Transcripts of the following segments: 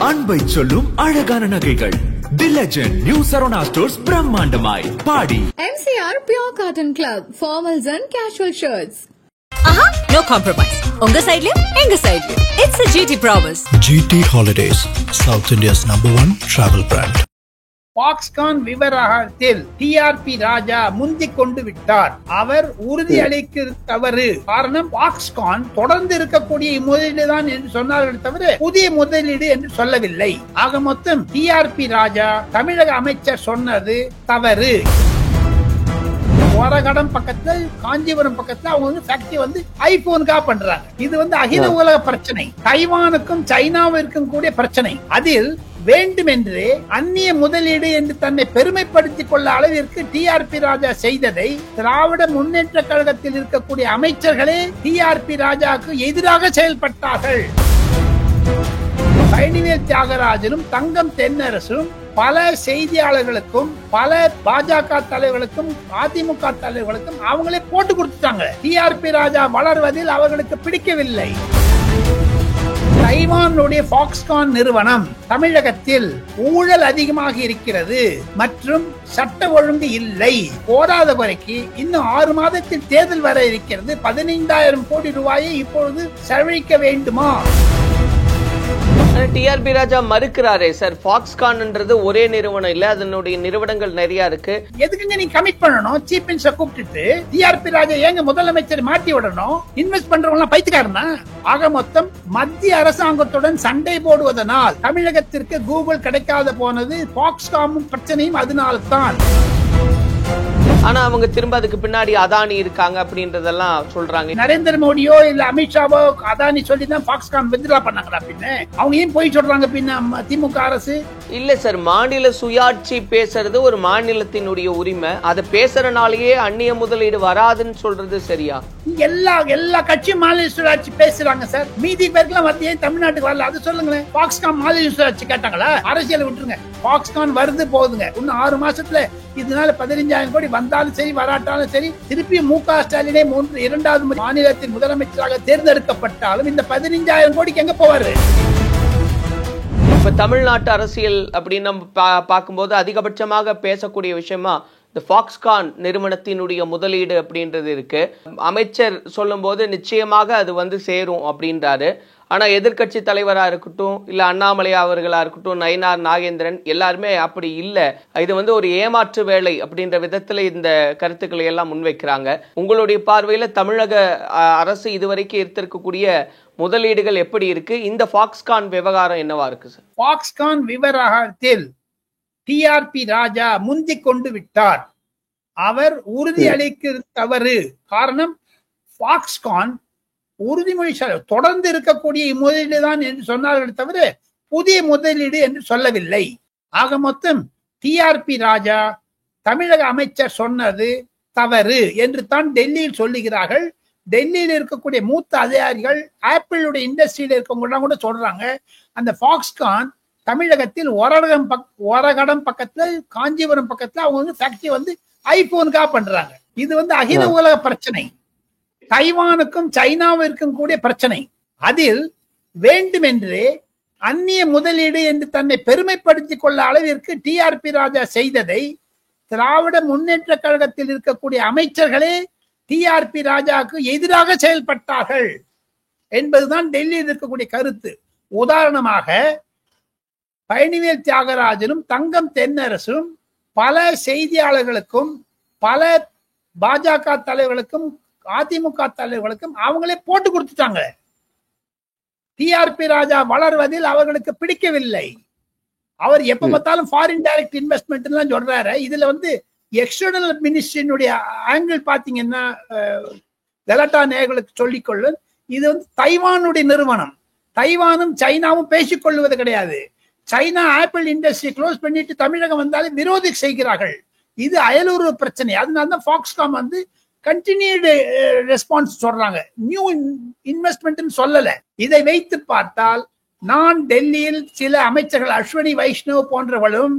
அன்பை சொல்லும் அழகான நகைகள் தி legend new Saravana stores பிரம்மாண்டமாய் body MCR Pure Cotton Club formals and casual shirts. No compromise. Unga sidelayum enga sidelayum. It's a GT promise. GT Holidays, South India's #1 travel brand. Foxconn விவகாரத்தில் TRP ராஜா முந்திக் கொண்டு விட்டார். அவர் உறுதியளிக்க தவறு. காரணம், பாக்ஸ்கான் தொடர்ந்து இருக்கக்கூடிய முதலீடு தான் என்று சொன்னார்கள் தவிர புதிய முதலீடு என்று சொல்லவில்லை. ஆக மொத்தம் டிஆர்பி ராஜா தமிழக அமைச்சர் சொன்னது தவறு. ஓரகடம் பக்கத்துல, காஞ்சிபுரம் பக்கத்துல அவங்க ஃபேக்டரி ஐபோனுக்காக பண்றாங்க. இது அகில உலக பிரச்சனை. தைவானுக்கும் சைனாவிற்கும் கூடிய பிரச்சனை. அதில் வேண்டுமென்றே அந்நிய முதலீடு என்று தன்னை பெருமைப்படுத்திக் கொள்ள அளவிற்கு டிஆர்பி ராஜா செய்ததை திராவிட முன்னேற்ற கழகத்தில் இருக்கக்கூடிய அமைச்சர்களே டிஆர்பி ராஜாவுக்கு எதிராக செயல்பட்டார்கள். பழனிவேல் தியாகராஜனும் தங்கம் தென்னரசும் பல செய்தியாளர்களுக்கும் பல பாஜக தலைவர்களுக்கும் அதிமுக தலைவர்களுக்கும் அவங்களே போட்டு கொடுத்துட்டாங்க. டிஆர்பி ராஜா வளர்வதில் அவர்களுக்கு பிடிக்கவில்லை. தைவானுடைய பாக்ஸ்கான் நிறுவனம் தமிழகத்தில் ஊழல் அதிகமாக இருக்கிறது மற்றும் சட்ட ஒழுங்கு இல்லை. போதாத குறைக்கு இன்னும் 6 மாதத்தில் தேர்தல் வர இருக்கிறது. 15,000 கோடி ரூபாயை இப்பொழுது செலவழிக்க வேண்டுமா? டிஆர்பி ராஜா மறுக்கிறாரே சார், பாக்ஸ்கான்ன்றது ஒரே நிறுவனம் இல்ல, அதனுடைய நிறுவனங்கள் நிறைய இருக்கு. எதுக்குங்க நீ கமிட் பண்ணணும்? சீஃப் மினிஸ்டர் கூப்பிட்டு டிஆர்பி ராஜா ஏங்க முதலமைச்சர் மாட்டி விடணும்? இன்வெஸ்ட் பண்றவங்க பைத்தியக்காரனா? ஆக மொத்தம் மத்திய அரசாங்கத்துடன் சண்டை போடுவதனால் தமிழகத்திற்கு கூகுள் கிடைக்காத போனது. பாக்ஸ்கான் பிரச்சனையும் அதனால்தான். ஆனா அவங்க திரும்ப அதுக்கு பின்னாடி அதானி இருக்காங்க அப்படின்றதெல்லாம் சொல்றாங்க. நரேந்திர மோடியோ இல்ல அமித்ஷாவோ அதானி சொல்லி தான் பாக்ஸ்கான் வித்ட்ரா பண்ணாங்களா? பின்ன அவங்க ஏன் போய் சொல்றாங்க பின்ன திமுக அரசு? இல்ல சார், மாநில சுயாட்சி பேசுறது ஒரு மாநிலத்தினுடைய உரிமை. அதை பேசுறனாலேயே அந்நிய முதலீடு வராதுன்னு சொல்றது சரியா? எல்லா கட்சியும் மாநில சுயாட்சி பேசுறாங்க சார். மீதி பேருக்குலாம் மத்திய தமிழ்நாட்டுக்கு வரல. அது சொல்லுங்களேன். பாக்ஸ்கான் மாநில சுயாட்சி கேட்டாங்களா? அரசியல் விட்டுருங்க. பாக்ஸ்கான் வருது போகுதுங்க. இன்னும் 6 மாசத்துல இதனால 15,000 கோடி வந்தாலும் சரி வராட்டாலும் சரி, திருப்பி மு.க. ஸ்டாலினே 2வது மாநிலத்தின் முதலமைச்சராக தேர்ந்தெடுக்கப்பட்டாலும் இந்த 15,000 கோடிக்கு எங்க போவாரு? இப்ப தமிழ்நாட்டு அரசியல் அப்படின்னு நம்ம பார்க்கும்போது அதிகபட்சமாக பேசக்கூடிய விஷயமா இந்த பாக்ஸ்கான் நிறுவனத்தினுடைய முதலீடு அப்படின்றது இருக்கு. அமைச்சர் சொல்லும் போது நிச்சயமாக அது சேரும் அப்படின்றாரு. ஆனா எதிர்கட்சி தலைவரா இருக்கட்டும், இல்ல அண்ணாமலை அவர்களா இருக்கட்டும், நயினார் நாகேந்திரன் எல்லாருமே அப்படி இல்ல, இது ஒரு ஏமாற்று வேலை அப்படின்ற விதத்துல இந்த கருத்துக்களை எல்லாம் முன்வைக்கிறாங்க. உங்களுடைய பார்வையில தமிழக அரசு இதுவரைக்கும் எடுத்திருக்கக்கூடிய முதலீடுகள் எப்படி இருக்கு? இந்த பாக்ஸ்கான் விவகாரம் என்னவா இருக்கு சார்? பாக்ஸ்கான் விவகாரத்தில் டிஆர்பி ராஜா முந்திக் கொண்டு விட்டார். அவர் உறுதியளிக்க தவறு. காரணம், பாக்ஸ்கான் உறுதிமொழி தொடர்ந்து இருக்கக்கூடிய முதலீடு தான் என்று சொன்னார்கள் தவிர புதிய முதலீடு என்று சொல்லவில்லை. ஆக மொத்தம் டிஆர்பி ராஜா தமிழக அமைச்சர் சொன்னது தவறு என்று தான் டெல்லியில் சொல்லுகிறார்கள். டெல்லியில் இருக்கக்கூடிய மூத்த அதிகாரிகள், ஆப்பிளுடைய இண்டஸ்ட்ரியில இருக்கவங்க கூட சொல்றாங்க, அந்த பாக்ஸ்கான் தமிழகத்தில் ஓரகடம் பக்கத்துல, காஞ்சிபுரம் பக்கத்துல அவங்க ஃபேக்டரி ஐபோனுக்காக பண்றாங்க. இது அகில உலக பிரச்சனை. தைவானுக்கும் சைனாவிற்கும் கூடிய பிரச்சனை. அதில் வேண்டுமென்றே அந்நிய முதலீடு என்று தன்னை பெருமைப்படுத்திக் கொள்ள அளவிற்கு டிஆர்பி ராஜா செய்ததை திராவிட முன்னேற்ற கழகத்தில் இருக்கக்கூடிய அமைச்சர்களே டிஆர்பி ராஜாவுக்கு எதிராக செயல்பட்டார்கள் என்பதுதான் டெல்லியில் இருக்கக்கூடிய கருத்து. உதாரணமாக, பழனிவேல் தியாகராஜனும் தங்கம் தென்னரசும் பல செய்தியாளர்களுக்கும் பல பாஜக தலைவர்களுக்கும் அதிமுக தலைவர்களுக்கும் அவங்களே போட்டு கொடுத்துட்டாங்க. டிஆர்பி ராஜா வளர்வதில் அவர்களுக்கு பிடிக்கவில்லை. அவர் எப்ப பார்த்தாலும் ஃபாரின் டைரக்ட் இன்வெஸ்ட்மெண்ட் எல்லாம் சொல்றாரு. இதுல எக்ஸ்டர்னல் மினிஸ்ட்ரியினுடைய ஆங்கிள் பாத்தீங்கன்னா, கலட்டா நேயர்களுக்கு சொல்லிக்கொள்ளும், இது தைவானுடைய நிறுவனம். தைவானும் சைனாவும் பேசிக்கொள்வது கிடையாது. சைனா ஆப்பிள் இண்டஸ்ட்ரி க்ளோஸ் பண்ணிட்டு தமிழகம் வந்தாலும் விரோதி செய்கிறார்கள். இது அயலுறவு பிரச்சனை. அதனாலதான் பாக்ஸ்கான் கண்டினியூடு ரெஸ்பான்ஸ் சொல்றாங்க, நியூ இன்வெஸ்ட்மெண்ட் சொல்லல. இதை வைத்து பார்த்தால் நான் டெல்லியில் சில அமைச்சர்கள், அஸ்வினி வைஷ்ணவ் போன்றவர்களும்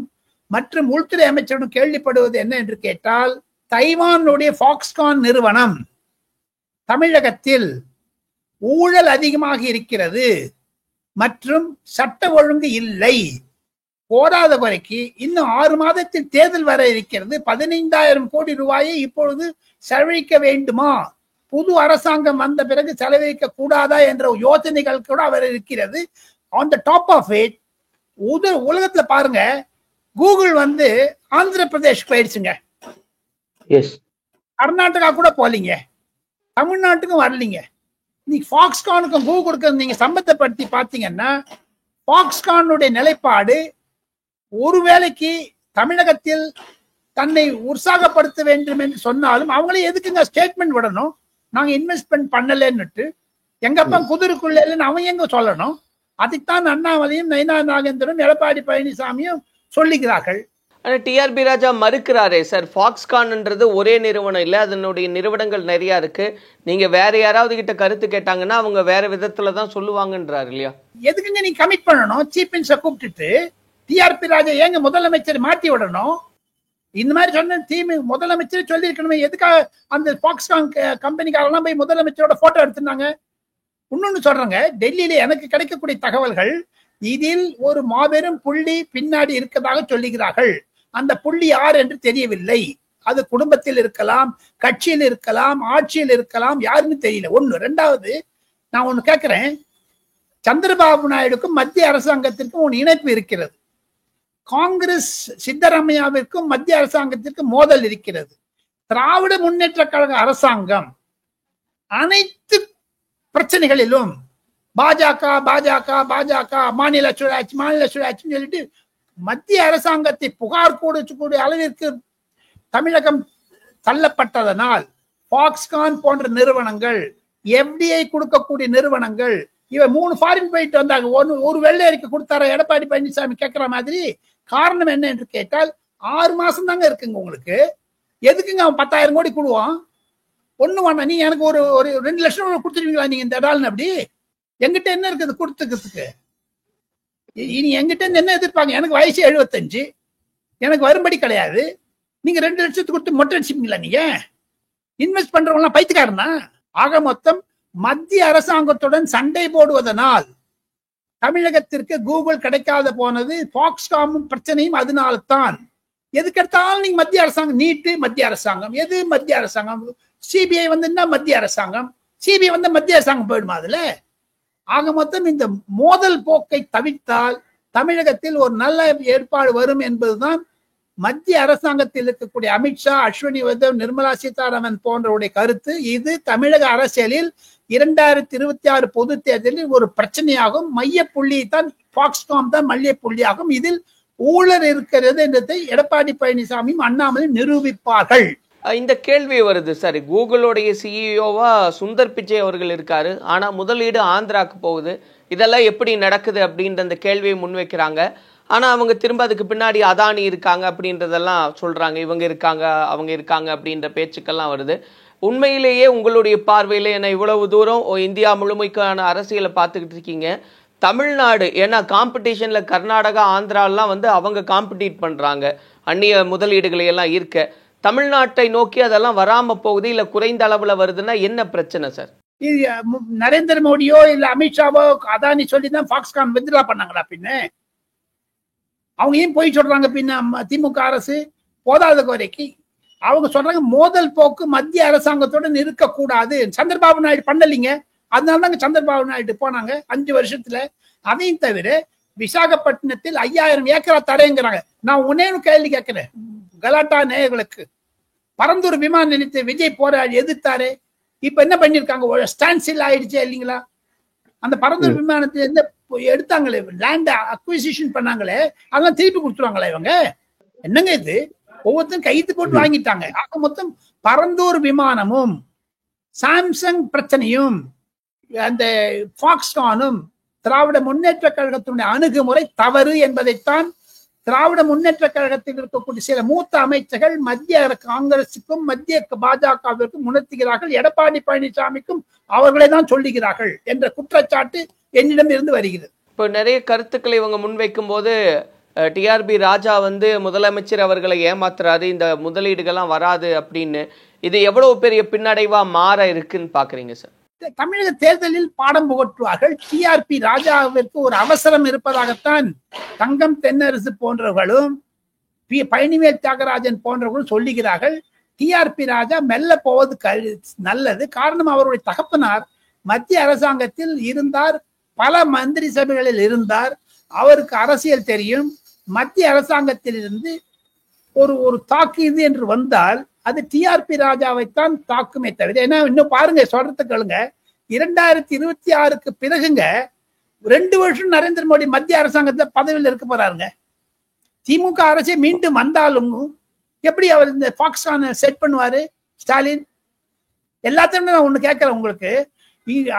மற்றும் உள்துறை அமைச்சரும் கேள்விப்படுவது என்ன என்று கேட்டால், தைவானுடைய பாக்ஸ்கான் நிறுவனம் தமிழகத்தில் ஊழல் அதிகமாக இருக்கிறது மற்றும் சட்ட ஒழுங்கு இல்லை. போதாத குறைக்கு இன்னும் 6 மாதத்தில் தேர்தல் வர இருக்கிறது. 15,000 கோடி ரூபாயை இப்பொழுது செலவழிக்க வேண்டுமா, புது அரசாங்கம் வந்த பிறகு செலவழிக்க கூடாதா என்ற யோசனைகள் கூட அவர் இருக்கிறது. On the top of it, உலகத்துல பாருங்க, கூகுள் வந்து ஆந்திர பிரதேஷ் போயிடுச்சுங்க, கர்நாடகா கூட போலீங்க, தமிழ்நாட்டுக்கும் வரலீங்க. நீங்க ஃபாக்ஸ்கானுக்கும் கூகுளுக்கும் நீங்க சம்பந்தப்படுத்தி பாத்தீங்கன்னா, ஃபாக்ஸ்கானுடைய நிலைப்பாடு ஒருவேளைக்கு தமிழகத்தில் தன்னை உற்சாகப்படுத்த வேண்டும் என்று சொன்னாலும் அவங்களே எதுக்குங்க ஸ்டேட்மெண்ட் விடணும், நாங்க இன்வெஸ்ட்மெண்ட் பண்ணலன்னுட்டு. எங்கப்பா குதிரைக்குள்ள அவன் எங்க சொல்லணும்? அதைத்தான் அண்ணாமலையும் நயினா நாகேந்திரனும் எடப்பாடி பழனிசாமியும் சொல்லுகிறார்கள். ஆனா டிஆர்பி ராஜா மறுக்கிறாரே சார், ஃபாக்ஸ்கான்ன்றது ஒரே நிறுவனம் இல்லை, அதனுடைய நிறுவனங்கள் நிறைய இருக்கு. நீங்க வேற யாராவது கிட்ட கருத்து கேட்டாங்கன்னா அவங்க வேற விதத்துல தான் சொல்லுவாங்கன்றாரு இல்லையா? எதுக்குங்க நீ கமிட் பண்ணணும்? சீஃப் மினிஸ்டர் கூப்பிட்டுட்டு டிஆர்பி ராஜா ஏங்க முதலமைச்சர் மாத்தி விடணும்? இந்த மாதிரி சொன்ன முதலமைச்சர் சொல்லி இருக்கணுமே. எதுக்காக அந்த ஃபாக்ஸ்கான் கம்பெனிக்காரெல்லாம் போய் முதலமைச்சரோட போட்டோ எடுத்துனாங்க? இன்னொன்னு சொல்றாங்க, டெல்லியில எனக்கு கிடைக்கக்கூடிய தகவல்கள், இதில் ஒரு மாபெரும் புள்ளி பின்னாடி இருக்கதாக சொல்லுகிறார்கள். அந்த புள்ளி யார் என்று தெரியவில்லை. அது குடும்பத்தில் இருக்கலாம், கட்சியில் இருக்கலாம், ஆட்சியில் இருக்கலாம், யாருன்னு தெரியல. ஒண்ணு. ரெண்டாவது, நான் ஒண்ணு கேட்கிறேன், சந்திரபாபு நாயுடுக்கும் மத்திய அரசாங்கத்திற்கும் ஒரு இணைப்பு இருக்கிறது. காங்கிரஸ் சித்தராமையாவிற்கும் மத்திய அரசாங்கத்திற்கும் மோதல் இருக்கிறது. திராவிட முன்னேற்ற கழக அரசாங்கம் அனைத்து பிரச்சனைகளிலும் பாஜக பாஜக பாஜக மாநில சுழாட்சின்னு சொல்லிட்டு மத்திய அரசாங்கத்தை புகார் கூடக்கூடிய அளவிற்கு தமிழகம் தள்ளப்பட்டதனால் ஃபாக்ஸ்கான் போன்ற நிறுவனங்கள், எஃப்டிஐ கொடுக்கக்கூடிய நிறுவனங்கள், இவ 3 ஃபாரின் போயிட்டு வந்தாங்க. ஒரு வெள்ளை அறிக்கை கொடுத்தார எடப்பாடி பழனிசாமி கேட்கிற மாதிரி. காரணம் என்ன என்று கேட்டால், 6 மாசம் தாங்க இருக்குங்க உங்களுக்கு. எதுக்குங்க அவன் 10,000 கோடி கொடுவான்? ஒண்ணு வேணாம், நீ எனக்கு ஒரு 2 லட்சம் கொடுத்துருவீங்களா நீங்க இந்த இடால்னு? அப்படி எங்கிட்ட என்ன இருக்குது கொடுத்துக்கிறதுக்கு? இனி எங்கிட்ட இருந்து என்ன எதிர்ப்பாங்க? எனக்கு வயசு 75, எனக்கு வரும்படி கிடையாது. நீங்க 2 லட்சத்துக்கு கொடுத்து மொட்டை அடிச்சுப்பீங்களா? நீங்க இன்வெஸ்ட் பண்றவங்க பைத்தியக்காரனா? ஆக மொத்தம் மத்திய அரசாங்கத்துடன் சண்டை போடுவதனால் தமிழகத்திற்கு கூகுள் கிடைக்காத போனது. ஃபாக்ஸ்காமும் பிரச்சனையும் அதனால்தான். எதுக்கெடுத்தாலும் நீங்க மத்திய அரசாங்கம், நீட்டு மத்திய அரசாங்கம், எது மத்திய அரசாங்கம், சிபிஐ வந்து மத்திய அரசாங்கம், சிபிஐ வந்து மத்திய அரசாங்கம் போயிடுமா அதுல? ஆக மொத்தம் இந்த மோதல் போக்கை தவிர்த்தால் தமிழகத்தில் ஒரு நல்ல ஏற்பாடு வரும் என்பதுதான் மத்திய அரசாங்கத்தில் இருக்கக்கூடிய அமித்ஷா, அஸ்வினி வைஷ்ணவ், நிர்மலா சீதாராமன் போன்றவருடைய கருத்து. இது தமிழக அரசியலில் 2026 பொது தேர்தலில் ஒரு பிரச்சனையாகும். மையப்புள்ளி தான் ஃபாக்ஸ்கான் தான் மையப்புள்ளியாகும். இதில் ஊழல் இருக்கிறது என்றதை எடப்பாடி பழனிசாமியும் அண்ணாமலையும் நிரூபிப்பார்கள். இந்த கேள்வி வருது சார், கூகுளோடைய சிஇஓவா சுந்தர் பிச்சை அவர்கள் இருக்காரு, ஆனா முதலீடு ஆந்திராக்கு போகுது, இதெல்லாம் எப்படி நடக்குது அப்படின்ற அந்த கேள்வியை முன்வைக்கிறாங்க. ஆனா அவங்க திரும்ப அதுக்கு பின்னாடி அதானி இருக்காங்க அப்படின்றதெல்லாம் சொல்றாங்க, இவங்க இருக்காங்க அவங்க இருக்காங்க அப்படின்ற பேச்சுக்கெல்லாம் வருது. உண்மையிலேயே உங்களுடைய பார்வையில என்ன இவ்வளவு தூரம் இந்தியா முழுமைக்கான அரசியலை பார்த்துக்கிட்டு இருக்கீங்க, தமிழ்நாடு ஏன்னா காம்படிஷன்ல கர்நாடகா ஆந்திராலாம் வந்து அவங்க காம்படிட் பண்றாங்க, அந்நிய முதலீடுகளை எல்லாம் இருக்க, தமிழ்நாட்டை நோக்கி அதெல்லாம் வராம போகுது இல்ல குறைந்த அளவுல வருதுன்னா என்ன பிரச்சனை சார்? இது நரேந்திர மோடியோ இல்ல அமித்ஷாவோ அதானி சொல்லிதான் ஃபாக்ஸ்கான் வித்ட்ரா பண்ணாங்களா? பின்ன அவங்க ஏன் போய் சொல்றாங்க? பின்ன திமுக அரசு போதாத குறைக்கு அவங்க சொல்றாங்க மோதல் போக்கு மத்திய அரசாங்கத்துடன் இருக்கக்கூடாது. சந்திரபாபு நாயுடு பண்ணலீங்க, அதனாலதாங்க சந்திரபாபு நாயுடு போனாங்க 5 வருஷத்துல. அதையும் தவிர விசாகப்பட்டினத்தில் 5000 ஏக்கரா தரேங்கிறாங்க. நான் ஒன்னே கேள்வி கேட்கிறேன் கலாட்டா நேயர்களுக்கு. பரந்தூர் விமான நிலையத்தை விஜய் போராடி எதிர்த்தாரு, இப்ப என்ன பண்ணிருக்காங்க? ஸ்டாண்ட்ஸ்டில் ஆயிடுச்சு இல்லைங்களா? அந்த பரந்தூர் விமானத்தை எந்த எடுத்தாங்களே, லேண்ட் அக்விசிஷன் பண்ணாங்களே, அதெல்லாம் திருப்பி கொடுத்துருவாங்களா இவங்க? என்னங்க இது? ஒவ்வொருத்தரும் கைத்து போட்டு வாங்கிட்டாங்க. ஆக மொத்தம் பரந்தூர் விமானமும் சாம்சங் பிரச்சனையும் அந்த ஃபாக்ஸ்கானும் திராவிட முன்னேற்ற கழகத்தினுடைய அணுகுமுறை தவறு என்பதைத்தான் திராவிட முன்னேற்ற கழகத்தில் இருக்கக்கூடிய சில மூத்த அமைச்சர்கள் மத்திய காங்கிரசுக்கும் மத்திய பாஜகவிற்கும் உணர்த்துகிறார்கள். எடப்பாடி பழனிசாமிக்கும் அவர்களே தான் சொல்லுகிறார்கள் என்ற குற்றச்சாட்டு என்னிடம் இருந்து வருகிறது. இப்போ நிறைய கருத்துக்களை இவங்க முன்வைக்கும் போது டிஆர்பி ராஜா வந்து முதலமைச்சர் அவர்களை ஏமாத்துறாரு, இந்த முதலீடுகள்லாம் வராது அப்படின்னு, இது எவ்வளவு பெரிய பின்னடைவா மாற இருக்குன்னு பாக்குறீங்க சார்? தமிழக தேர்தலில் பாடம் புகட்டுவார்கள். டிஆர்பி ராஜாவிற்கு ஒரு அவசரம் இருப்பதாகத்தான் தங்கம் தென்னரசு போன்றவர்களும் பழனிவேல் தியாகராஜன் போன்றவர்களும் சொல்லுகிறார்கள். டிஆர்பி ராஜா மெல்ல போவது நல்லது. காரணம், அவருடைய தகப்பனார் மத்திய அரசாங்கத்தில் இருந்தார், பல மந்திரி சபைகளில் இருந்தார், அவருக்கு அரசியல் தெரியும். மத்திய அரசாங்கத்தில் இருந்து ஒரு தாக்குது என்று வந்தால் அது டிஆர்பி ராஜாவைத்தான் தாக்குமே தவிர, ஏன்னா இன்னும் பாருங்க, சொல்றது கேளுங்க, 2026க்கு பிறகுங்க 2 வருஷம் நரேந்திர மோடி மத்திய அரசாங்கத்துல பதவியில் இருக்க போறாருங்க. திமுக அரசே மீண்டும் வந்தாலும் எப்படி அவர் இந்த பாகிஸ்தானை செட் பண்ணுவாரு ஸ்டாலின்? எல்லாத்தையும் நான் ஒண்ணு கேட்கிறேன் உங்களுக்கு,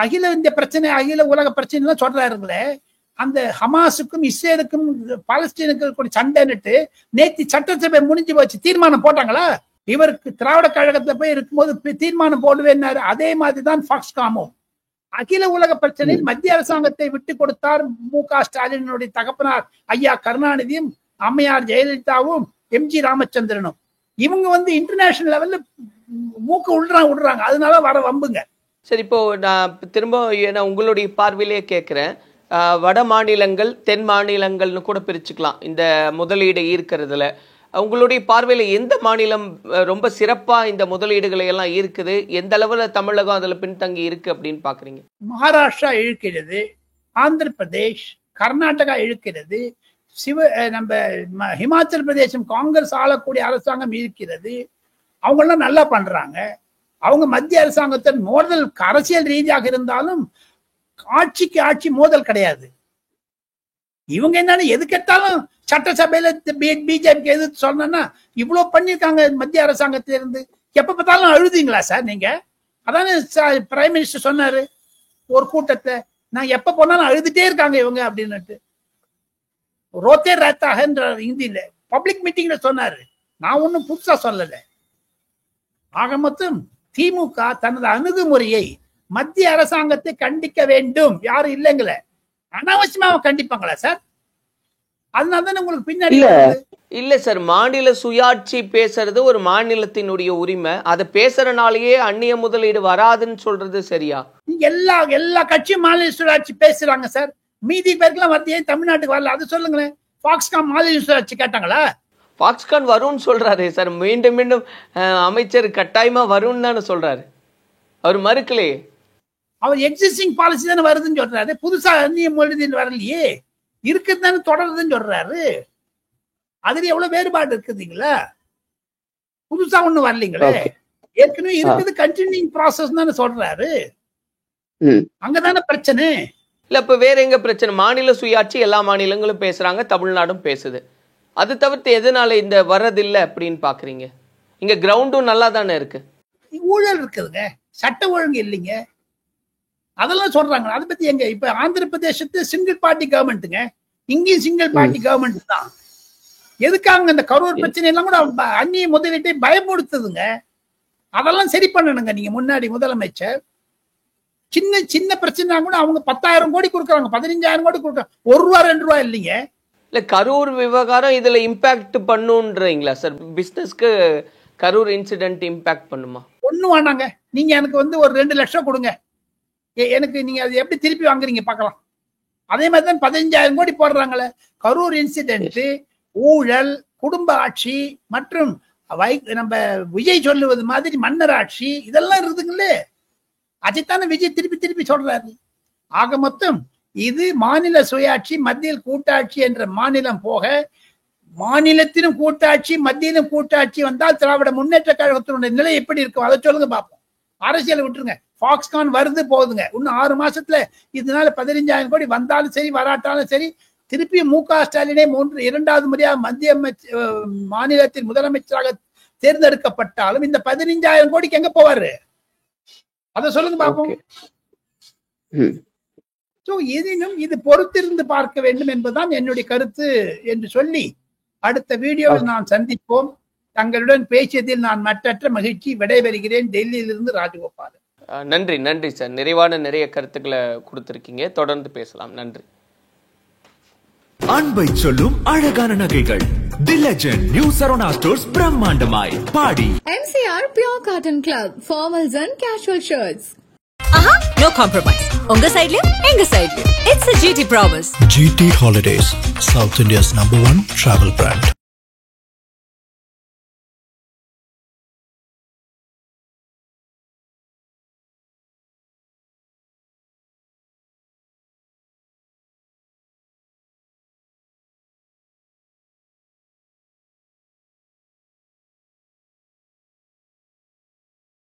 அகில இந்திய பிரச்சனை, அகில உலக பிரச்சனை எல்லாம் சொல்றாருங்களே, அந்த ஹமாஸுக்கும் இஸ்ரேலுக்கும் பாலஸ்தீனுக்கும் சண்டைன்னுட்டு நேற்று சட்டசபை முடிஞ்சு போச்சு, தீர்மானம் போட்டாங்களா? இவருக்கு திராவிட கழகத்துல போய் இருக்கும்போது தீர்மானம் போடுவேன்னாரு. அதே மாதிரிதான் பாக்ஸ்காமும். அகில உலக பிரச்சனையில் மத்திய அரசாங்கத்தை விட்டு கொடுத்தார் மு.க. ஸ்டாலினுடைய தகப்பனார் ஐயா கருணாநிதியும் அம்மையார் ஜெயலலிதாவும் எம்ஜி ராமச்சந்திரனும். இவங்க இன்டர்நேஷனல் லெவல்ல மூக்க விடுறாங்க, அதனால வர வம்புங்க. சரி, இப்போ நான் திரும்ப உங்களுடைய பார்வையிலே கேட்கிறேன், வட மாநிலங்கள் தென் மாநிலங்கள்னு கூட பிரிச்சுக்கலாம் இந்த முதலீடு ஈர்க்கிறதுல. உங்களுடைய பார்வையில எந்த மாநிலம் ரொம்ப சிறப்பா இந்த முதலீடுகளை எல்லாம் ஈர்க்குது? எந்த அளவுல தமிழகம் அதுல பின்தங்கி இருக்கு அப்படின்னு பாக்குறீங்க? மகாராஷ்டிரா இழுக்கிறது, ஆந்திர பிரதேஷ், கர்நாடகா இழுக்கிறது, நம்ம ஹிமாச்சல் பிரதேசம் காங்கிரஸ் ஆளக்கூடிய அரசாங்கம் இருக்கிறது. அவங்க எல்லாம் நல்லா பண்றாங்க. அவங்க மத்திய அரசாங்கத்தின் மோதல் அரசியல் ரீதியாக இருந்தாலும் ஆட்சிக்கு ஆட்சி மோதல் கிடையாது. இவங்க என்னன்னு எதுக்கெட்டாலும் சட்டசபையில பிஜேபிக்கு எதிர்த்து சொன்னா இவ்வளவு பண்ணிருக்காங்க மத்திய அரசாங்கத்திலிருந்து. எப்ப பார்த்தாலும் அழுதிங்களா சார் நீங்க? அதானே பிரைம் மினிஸ்டர் சொன்னாரு ஒரு கூட்டத்தை, நான் எப்ப போனாலும் அழுதுட்டே இருக்காங்க இவங்க அப்படின்னுட்டு. ரோத்தே ரத்தாகன்ற ஹிந்தியில பப்ளிக் மீட்டிங்ல சொன்னாரு. நான் ஒன்னும் புதுசா சொல்லல. ஆக மொத்தம் திமுக தனது அணுகுமுறையை மத்திய அரசாங்கத்தை கண்டிக்க வேண்டும், யாரும் இல்லைங்கள, அனாவசியமா கண்டிப்பாங்களா சார்? அதனாலதான் உங்களுக்கு பின்னாடி இல்ல சார், மாநில சுயாட்சி பேசுறது ஒரு மாநிலத்தினுடைய உரிமை. அதை பேசுறனாலேயே அந்நிய முதலீடு வராதுன்னு சொல்றது சரியா? எல்லா கட்சியும் மாநில சுயாட்சி பேசுறாங்க சார். மீதி பேருக்குலாம் வந்து ஏன் தமிழ்நாட்டுக்கு வரல அது சொல்லுங்களேன். பாக்ஸ்கான் மாநில சுயாட்சி கேட்டாங்களா? பாக்ஸ்கான் வரும்னு சொல்றாரு சார், மீண்டும் மீண்டும் அமைச்சர் கட்டாயமா வரும்னு தானே சொல்றாரு, அவர் மறுக்கலே. அவர் எக்ஸிஸ்டிங் பாலிசி தானே வருதுன்னு சொல்றாரு, புதுசா அந்நிய மொழியில் வரலையே, இருக்குது தானே தொடருதுன்னு சொல்றாரு. அதுல எவ்வளவு வேறுபாடு இருக்குதுங்களா? புதுசா ஒண்ணு வரலீங்களே, ஏற்கனவே இருக்குது கண்டினியூங் ப்ராசஸ் தானே சொல்றாரு. அங்கதானே பிரச்சனை. இல்ல இப்ப வேற எங்க பிரச்சனை? மாநில சுயாட்சி எல்லா மாநிலங்களும் பேசுறாங்க, தமிழ்நாடும் பேசுது. அது தவிர்த்து எதனால இந்த வர்றதில்லை அப்படின்னு பாக்குறீங்க? இங்க கிரவுண்டும் நல்லா தானே இருக்கு. ஊழல் இருக்குதுங்க, சட்ட ஒழுங்கு இல்லைங்க, அதெல்லாம் சொல்றாங்க. அதை பத்தி எங்க இப்ப ஆந்திர பிரதேசத்து சிங்கிள் பார்ட்டி கவர்மெண்ட்டுங்க, இங்கேயும் சிங்கிள் பார்ட்டி கவர்மெண்ட் தான். எதுக்காக இந்த கரூர் பிரச்சனை எல்லாம் கூட அந்நிய முதலீட்டை பயமுடுத்துதுங்க. அதெல்லாம் சரி பண்ணணுங்க. நீங்க முன்னாடி முதலமைச்சர் சின்ன சின்ன பிரச்சனை கூட அவங்க 10,000 கோடி கொடுக்குறாங்க, 15,000 கோடி கொடுக்குறாங்க, ₹1 ₹2 இல்லைங்க. இல்ல கரூர் விவகாரம் இதுல இம்பாக்ட் பண்ணுன்றீங்களா சார்? பிசினஸ்க்கு கரூர் இன்சிடென்ட் இம்பாக்ட் பண்ணுமா? ஒண்ணும் வேணாங்க, நீங்க எனக்கு ஒரு 2 லட்சம் கொடுங்க, எனக்கு நீங்க அது எப்படி திருப்பி வாங்குறீங்க பார்க்கலாம். அதே மாதிரி தான் 15,000 கோடி போடுறாங்களே. கரூர் இன்சிடென்ட், ஊழல், குடும்ப ஆட்சி மற்றும் நம்ம விஜய் சொல்லுவது மாதிரி மன்னர் ஆட்சி, இதெல்லாம் இருக்குதுங்களே. அதைத்தானே விஜய் திருப்பி திருப்பி சொல்றாரு. ஆக மொத்தம் இது மாநில சுயாட்சி, மத்தியில் கூட்டாட்சி என்ற மாநிலம் போக, மாநிலத்திலும் கூட்டாட்சி மத்தியிலும் கூட்டாட்சி வந்தால் திராவிட முன்னேற்ற கழகத்தினுடைய நிலை எப்படி இருக்கும் அதை சொல்லுங்க பார்ப்போம். அரசியல் விட்டுருங்க. பாக்ஸ்கான் வருது போகுதுங்க, இன்னும் 6 மாசத்துல இதனால 15,000 கோடி வந்தாலும் சரி வராட்டாலும் சரி, திருப்பி மு.க. ஸ்டாலினை 2வது முறையாக மத்திய மாநிலத்தின் முதலமைச்சராக தேர்ந்தெடுக்கப்பட்டாலும் இந்த 15,000 கோடிக்கு எங்க போவாரு அதை சொல்லுங்க பார்ப்போம். எதினும் இது பொறுத்திருந்து பார்க்க வேண்டும் என்பதுதான் என்னுடைய கருத்து என்று சொல்லி அடுத்த வீடியோவில் நான் சந்திப்போம். தங்களுடன் பேசியதில் நான் மற்றற்ற மகிழ்ச்சி. விடைபெறுகிறேன். டெல்லியிலிருந்து ராஜகோபாலன். நன்றி நன்றி சார், நிறைவான நிறைய கருத்துக்களை கொடுத்திருக்கீங்க. தொடர்ந்து பேசலாம். நன்றி. அன்பை சொல்லும் அழகான நகைகள் தி legend new Saravana stores பிரம்மாண்டமாய் body. MCR Pure Cotton Club Formals and Casual Shirts. Aha, No compromise. உங்க சைடுலயும் எங்க சைடுலயும். It's a GT promise. GT Holidays, South India's #1 travel brand.